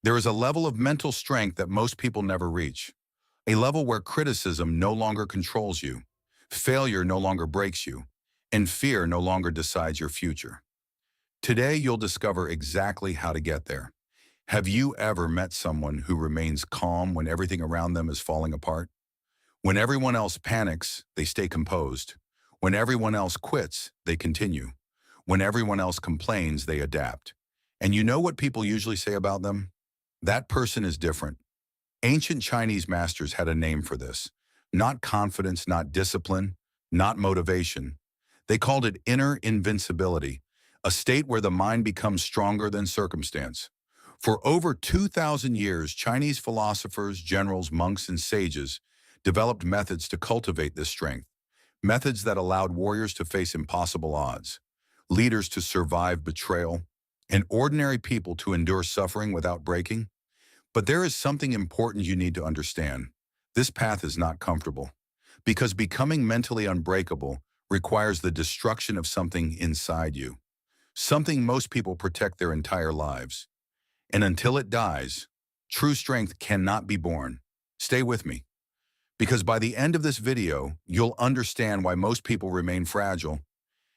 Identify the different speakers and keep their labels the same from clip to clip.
Speaker 1: There is a level of mental strength that most people never reach, a level where criticism no longer controls you, failure no longer breaks you, and fear no longer decides your future. Today, you'll discover exactly how to get there. Have you ever met someone who remains calm when everything around them is falling apart? When everyone else panics, they stay composed. When everyone else quits, they continue. When everyone else complains, they adapt. And you know what people usually say about them? That person is different. Ancient Chinese masters had a name for this. Not confidence, not discipline, not motivation. They called it inner invincibility, a state where the mind becomes stronger than circumstance. For over 2,000 years, Chinese philosophers, generals, monks, and sages developed methods to cultivate this strength, methods that allowed warriors to face impossible odds, leaders to survive betrayal, and ordinary people to endure suffering without breaking. But there is something important you need to understand. This path is not comfortable, because becoming mentally unbreakable requires the destruction of something inside you, something most people protect their entire lives. And until it dies, true strength cannot be born. Stay with me, because by the end of this video, you'll understand why most people remain fragile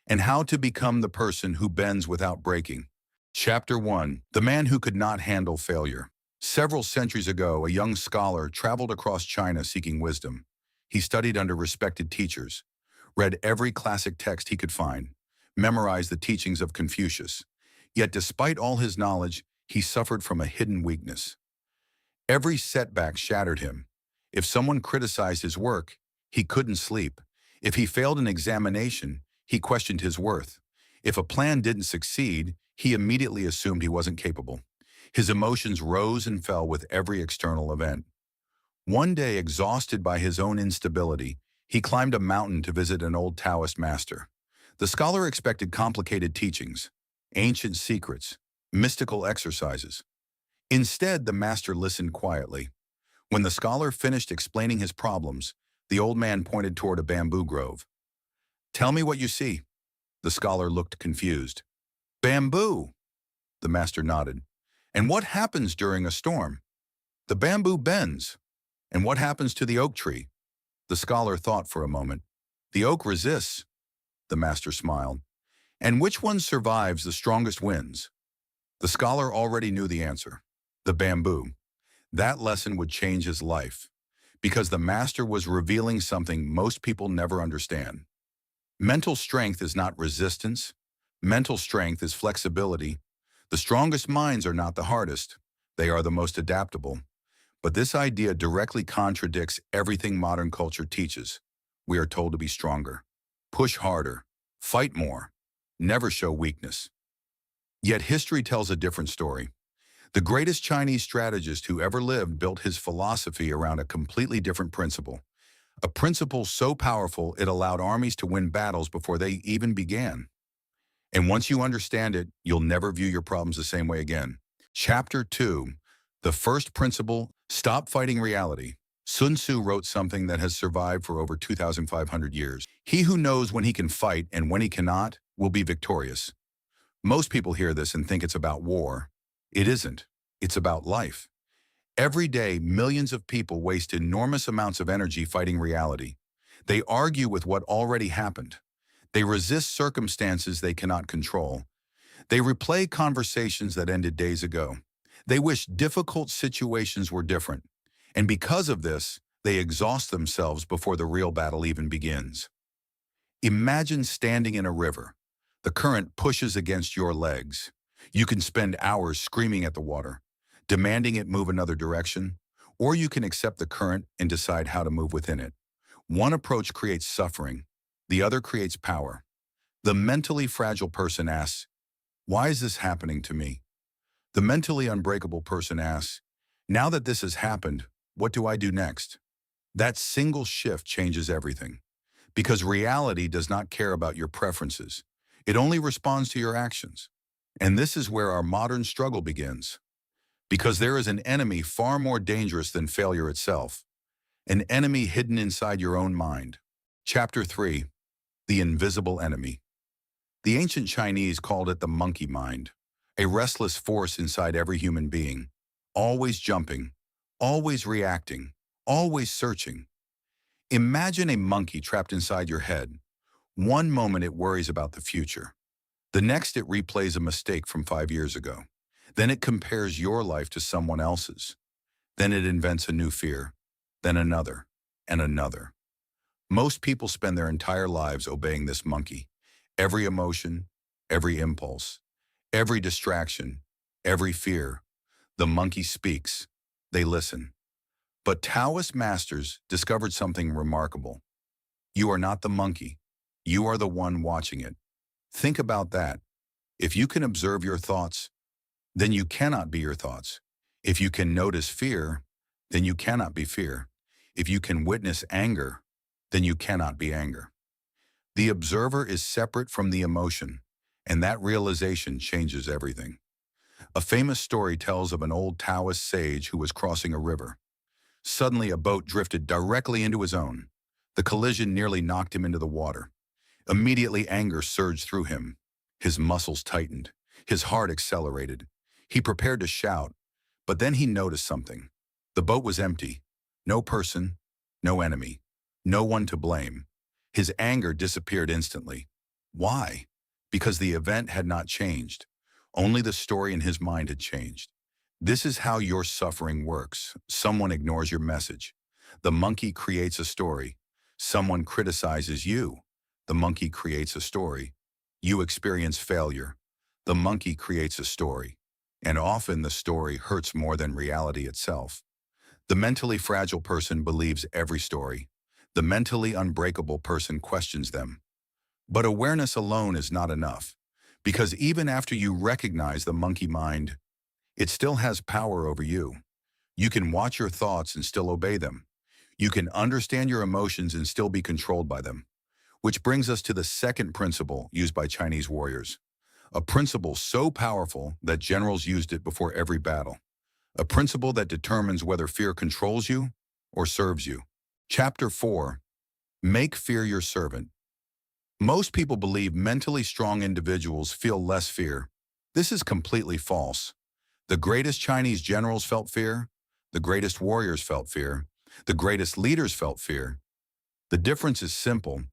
Speaker 1: and how to become the person who bends without breaking. Chapter 1. The Man Who Could Not Handle Failure. Several centuries ago, a young scholar traveled across China seeking wisdom. He studied under respected teachers, read every classic text he could find, memorized the teachings of Confucius. Yet despite all his knowledge, he suffered from a hidden weakness. Every setback shattered him. If someone criticized his work, he couldn't sleep. If he failed an examination, he questioned his worth. If a plan didn't succeed, he immediately assumed he wasn't capable. His emotions rose and fell with every external event. One day, exhausted by his own instability, he climbed a mountain to visit an old Taoist master. The scholar expected complicated teachings, ancient secrets, mystical exercises. Instead, the master listened quietly. When the scholar finished explaining his problems, the old man pointed toward a bamboo grove. "Tell me what you see." The scholar looked confused. "Bamboo," the master nodded. "And what happens during a storm?" "The bamboo bends." "And what happens to the oak tree?" The scholar thought for a moment. "The oak resists," the master smiled. "And which one survives the strongest winds?" The scholar already knew the answer. The bamboo. That lesson would change his life, because the master was revealing something most people never understand. Mental strength is not resistance. Mental strength is flexibility. The strongest minds are not the hardest. They are the most adaptable. But this idea directly contradicts everything modern culture teaches. We are told to be stronger, push harder, fight more, never show weakness. Yet history tells a different story. The greatest Chinese strategist who ever lived built his philosophy around a completely different principle. A principle so powerful it allowed armies to win battles before they even began. And once you understand it, you'll never view your problems the same way again. Chapter 2. The first principle, stop fighting reality. Sun Tzu wrote something that has survived for over 2,500 years. He who knows when he can fight and when he cannot will be victorious. Most people hear this and think it's about war. It isn't. It's about life. Every day, millions of people waste enormous amounts of energy fighting reality. They argue with what already happened. They resist circumstances they cannot control. They replay conversations that ended days ago. They wish difficult situations were different. And because of this, they exhaust themselves before the real battle even begins. Imagine standing in a river. The current pushes against your legs. You can spend hours screaming at the water, demanding it move another direction, or you can accept the current and decide how to move within it. One approach creates suffering. The other creates power. The mentally fragile person asks, "Why is this happening to me?" The mentally unbreakable person asks, "Now that this has happened, what do I do next?" That single shift changes everything, because reality does not care about your preferences. It only responds to your actions. And this is where our modern struggle begins, because there is an enemy far more dangerous than failure itself, an enemy hidden inside your own mind. Chapter 3. The Invisible Enemy. The ancient Chinese called it the monkey mind, a restless force inside every human being. always jumping, always reacting, always searching. Imagine a monkey trapped inside your head. One moment it worries about the future. The next it replays a mistake from 5 years ago. Then it compares your life to someone else's. Then it invents a new fear. Then another, and another. Most people spend their entire lives obeying this monkey. Every emotion, every impulse, every distraction, every fear. The monkey speaks. They listen. But Taoist masters discovered something remarkable. You are not the monkey. You are the one watching it. Think about that. If you can observe your thoughts, then you cannot be your thoughts. If you can notice fear, then you cannot be fear. If you can witness anger, then you cannot be anger. The observer is separate from the emotion, and that realization changes everything. A famous story tells of an old Taoist sage who was crossing a river. Suddenly, a boat drifted directly into his own. The collision nearly knocked him into the water. Immediately, anger surged through him. His muscles tightened. His heart accelerated. He prepared to shout, but then he noticed something. The boat was empty. No person, no enemy, no one to blame. His anger disappeared instantly. Why? Because the event had not changed. Only the story in his mind had changed. This is how your suffering works. Someone ignores your message. The monkey creates a story. Someone criticizes you. The monkey creates a story. You experience failure. The monkey creates a story. And often the story hurts more than reality itself. The mentally fragile person believes every story. The mentally unbreakable person questions them. But awareness alone is not enough. Because even after you recognize the monkey mind, it still has power over you. You can watch your thoughts and still obey them. You can understand your emotions and still be controlled by them. Which brings us to the second principle used by Chinese warriors. A principle so powerful that generals used it before every battle. A principle that determines whether fear controls you or serves you. Chapter 4. Make fear your servant. Most people believe mentally strong individuals feel less fear. This is completely false. The greatest Chinese generals felt fear. The greatest warriors felt fear. The greatest leaders felt fear. The difference is simple.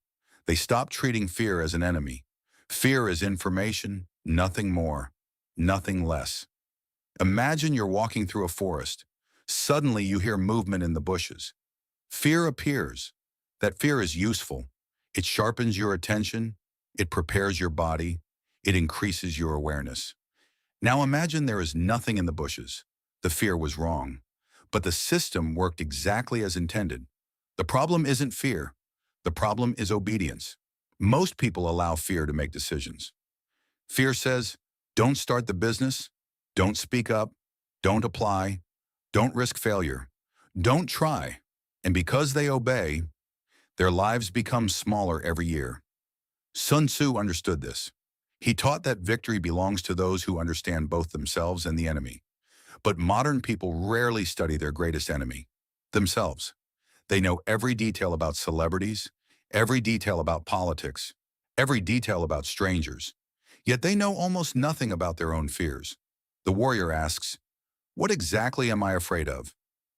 Speaker 1: They stopped treating fear as an enemy. Fear is information, nothing more, nothing less. Imagine you're walking through a forest. Suddenly you hear movement in the bushes. Fear appears. That fear is useful. It sharpens your attention. It prepares your body. It increases your awareness. Now imagine there is nothing in the bushes. The fear was wrong. But the system worked exactly as intended. The problem isn't fear. The problem is obedience. Most people allow fear to make decisions. Fear says, don't start the business, don't speak up, don't apply, don't risk failure, don't try. And because they obey, their lives become smaller every year. Sun Tzu understood this. He taught that victory belongs to those who understand both themselves and the enemy. But modern people rarely study their greatest enemy, themselves. They know every detail about celebrities, every detail about politics, every detail about strangers. Yet they know almost nothing about their own fears. The warrior asks, what exactly am I afraid of?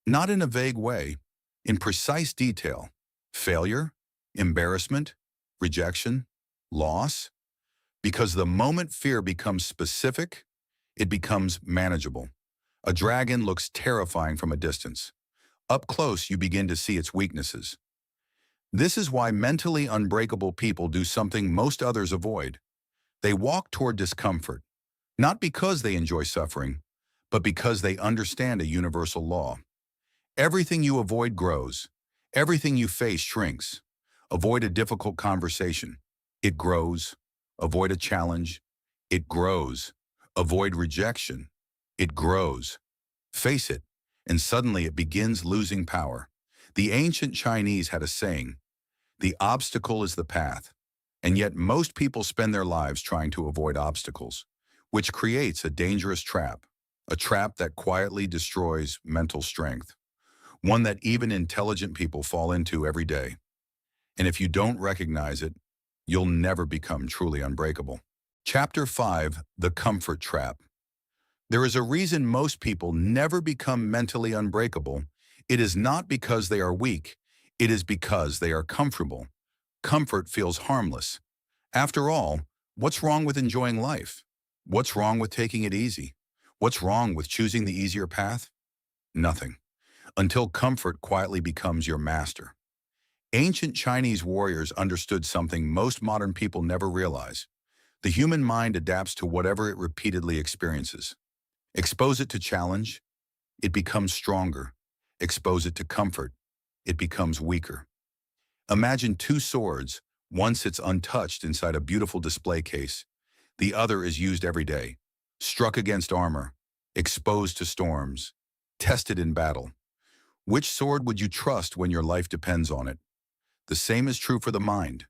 Speaker 1: Not in a vague way, in precise detail. Failure, embarrassment, rejection, loss. Because the moment fear becomes specific, it becomes manageable. A dragon looks terrifying from a distance. Up close, you begin to see its weaknesses. This is why mentally unbreakable people do something most others avoid. They walk toward discomfort, not because they enjoy suffering, but because they understand a universal law. Everything you avoid grows. Everything you face shrinks. Avoid a difficult conversation. It grows. Avoid a challenge. It grows. Avoid rejection. It grows. Face it, and suddenly it begins losing power. The ancient Chinese had a saying, the obstacle is the path. And yet most people spend their lives trying to avoid obstacles, which creates a dangerous trap, a trap that quietly destroys mental strength, one that even intelligent people fall into every day. And if you don't recognize it, you'll never become truly unbreakable. Chapter 5. The Comfort Trap. There is a reason most people never become mentally unbreakable. It is not because they are weak. It is because they are comfortable. Comfort feels harmless. After all, what's wrong with enjoying life? What's wrong with taking it easy? What's wrong with choosing the easier path? Nothing. Until comfort quietly becomes your master. Ancient Chinese warriors understood something most modern people never realize. The human mind adapts to whatever it repeatedly experiences. Expose it to challenge, it becomes stronger. Expose it to comfort, it becomes weaker. Imagine two swords. One sits untouched inside a beautiful display case. The other is used every day. Struck against armor, exposed to storms, tested in battle. Which sword would you trust when your life depends on it? The same is true for the mind.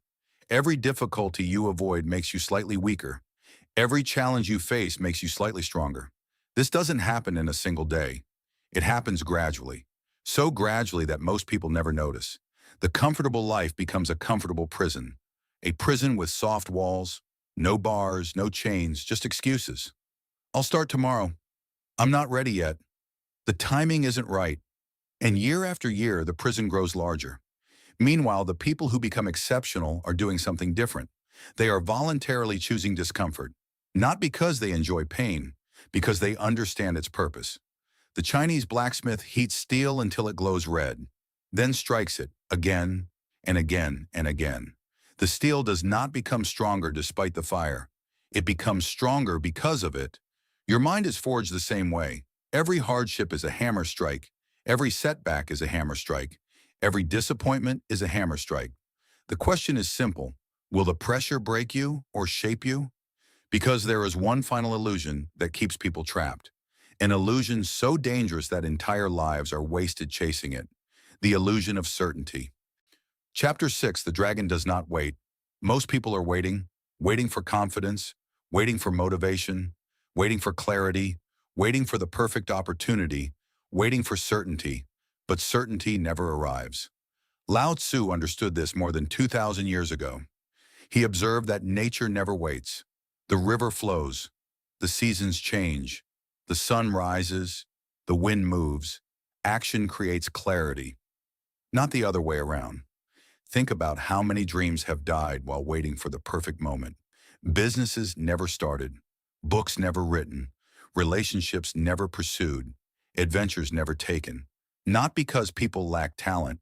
Speaker 1: Every difficulty you avoid makes you slightly weaker. Every challenge you face makes you slightly stronger. This doesn't happen in a single day. It happens gradually. So gradually that most people never notice. The comfortable life becomes a comfortable prison. A prison with soft walls, no bars, no chains, just excuses. I'll start tomorrow. I'm not ready yet. The timing isn't right. And year after year, the prison grows larger. Meanwhile, the people who become exceptional are doing something different. They are voluntarily choosing discomfort, not because they enjoy pain, because they understand its purpose. The Chinese blacksmith heats steel until it glows red, then strikes it again and again and again. The steel does not become stronger despite the fire. It becomes stronger because of it. Your mind is forged the same way. Every hardship is a hammer strike. Every setback is a hammer strike. Every disappointment is a hammer strike. The question is simple. Will the pressure break you or shape you? Because there is one final illusion that keeps people trapped. An illusion so dangerous that entire lives are wasted chasing it. The illusion of certainty. Chapter 6, The Dragon Does Not Wait. Most people are waiting, waiting for confidence, waiting for motivation, waiting for clarity, waiting for the perfect opportunity, waiting for certainty, but certainty never arrives. Lao Tzu understood this more than 2,000 years ago. He observed that nature never waits. The river flows, the seasons change, the sun rises, the wind moves. Action creates clarity, not the other way around. Think about how many dreams have died while waiting for the perfect moment. Businesses never started, books never written, relationships never pursued, adventures never taken. Not because people lack talent,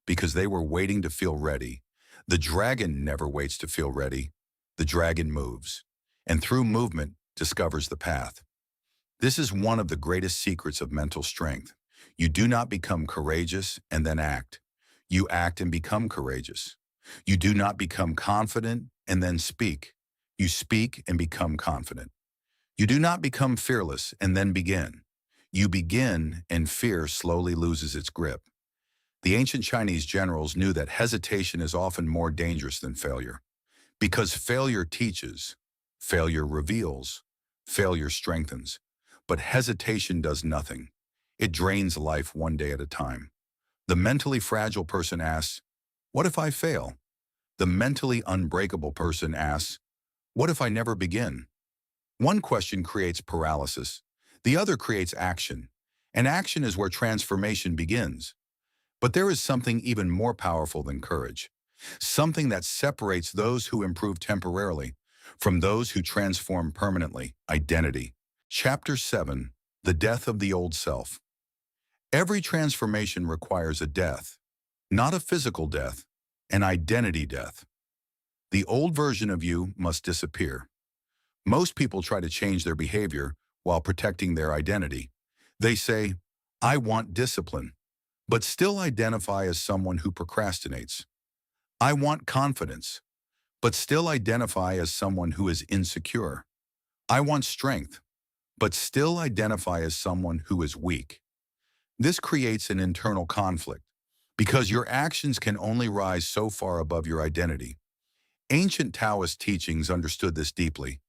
Speaker 1: because they were waiting to feel ready. The dragon never waits to feel ready. The dragon moves, and through movement discovers the path. This is one of the greatest secrets of mental strength. You do not become courageous and then act. You act and become courageous. You do not become confident and then speak. You speak and become confident. You do not become fearless and then begin. You begin and fear slowly loses its grip. The ancient Chinese generals knew that hesitation is often more dangerous than failure. Because failure teaches, failure reveals, failure strengthens. But hesitation does nothing. It drains life one day at a time. The mentally fragile person asks, "What if I fail?" The mentally unbreakable person asks, "What if I never begin?" One question creates paralysis. The other creates action. And action is where transformation begins. But there is something even more powerful than courage. Something that separates those who improve temporarily from those who transform permanently. Identity. Chapter 7, The Death of the Old Self. Every transformation requires a death, not a physical death, an identity death. The old version of you must disappear. Most people try to change their behavior while protecting their identity. They say, "I want discipline," but still identify as someone who procrastinates. "I want confidence," but still identify as someone who is insecure. "I want strength," but still identify as someone who is weak. This creates an internal conflict because your actions can only rise so far above your identity. Ancient Taoist teachings understood this deeply.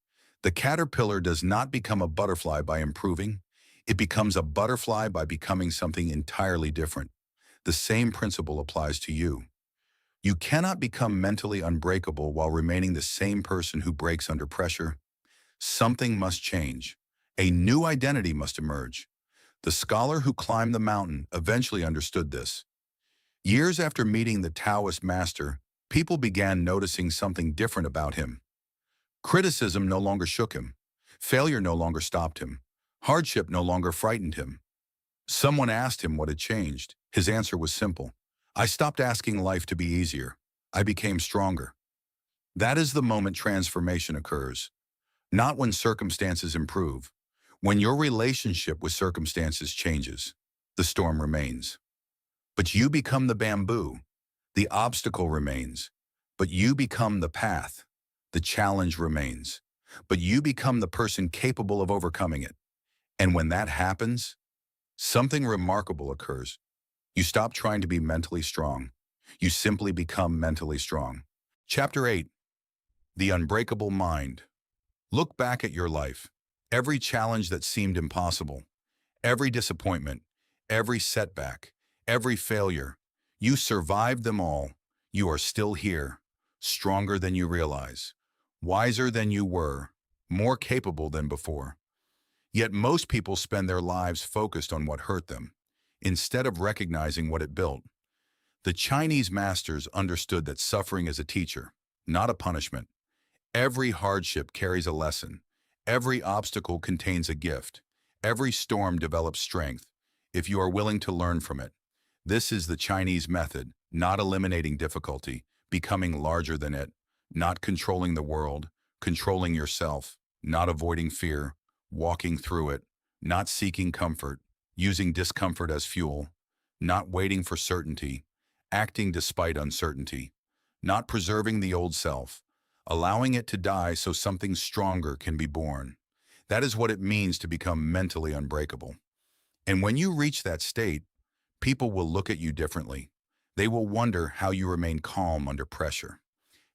Speaker 1: The caterpillar does not become a butterfly by improving. It becomes a butterfly by becoming something entirely different. The same principle applies to you. You cannot become mentally unbreakable while remaining the same person who breaks under pressure. Something must change. A new identity must emerge. The scholar who climbed the mountain eventually understood this. Years after meeting the Taoist master, people began noticing something different about him. Criticism no longer shook him. Failure no longer stopped him. Hardship no longer frightened him. Someone asked him what had changed. His answer was simple. I stopped asking life to be easier. I became stronger. That is the moment transformation occurs. Not when circumstances improve. When your relationship with circumstances changes, the storm remains. But you become the bamboo. The obstacle remains. But you become the path. The challenge remains. But you become the person capable of overcoming it. And when that happens, something remarkable occurs. You stop trying to be mentally strong. You simply become mentally strong. Chapter 8. The Unbreakable Mind. Look back at your life. Every challenge that seemed impossible, every disappointment, every setback, every failure, you survived them all. You are still here, stronger than you realize, wiser than you were, more capable than before. Yet most people spend their lives focused on what hurt them, instead of recognizing what it built. The Chinese masters understood that suffering is a teacher, not a punishment. Every hardship carries a lesson. Every obstacle contains a gift. Every storm develops strength, if you are willing to learn from it. This is the Chinese method, not eliminating difficulty, becoming larger than it, not controlling the world, controlling yourself, not avoiding fear, walking through it, not seeking comfort, using discomfort as fuel, not waiting for certainty, acting despite uncertainty, not preserving the old self, allowing it to die so something stronger can be born. That is what it means to become mentally unbreakable. And when you reach that state, people will look at you differently. They will wonder how you remain calm under pressure,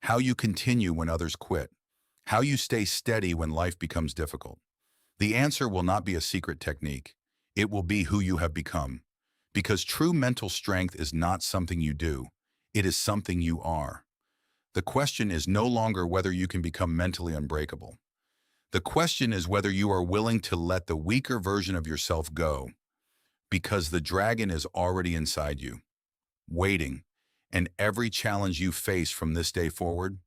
Speaker 1: how you continue when others quit, how you stay steady when life becomes difficult. The answer will not be a secret technique. It will be who you have become. Because true mental strength is not something you do. It is something you are. The question is no longer whether you can become mentally unbreakable. The question is whether you are willing to let the weaker version of yourself go, because the dragon is already inside you, waiting, and every challenge you face from this day forward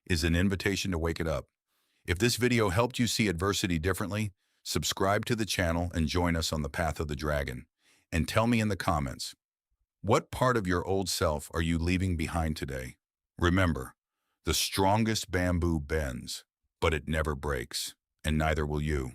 Speaker 1: is an invitation to wake it up. If this video helped you see adversity differently, subscribe to the channel and join us on the path of the dragon. And tell me in the comments, what part of your old self are you leaving behind today? Remember, the strongest bamboo bends, but it never breaks, and neither will you.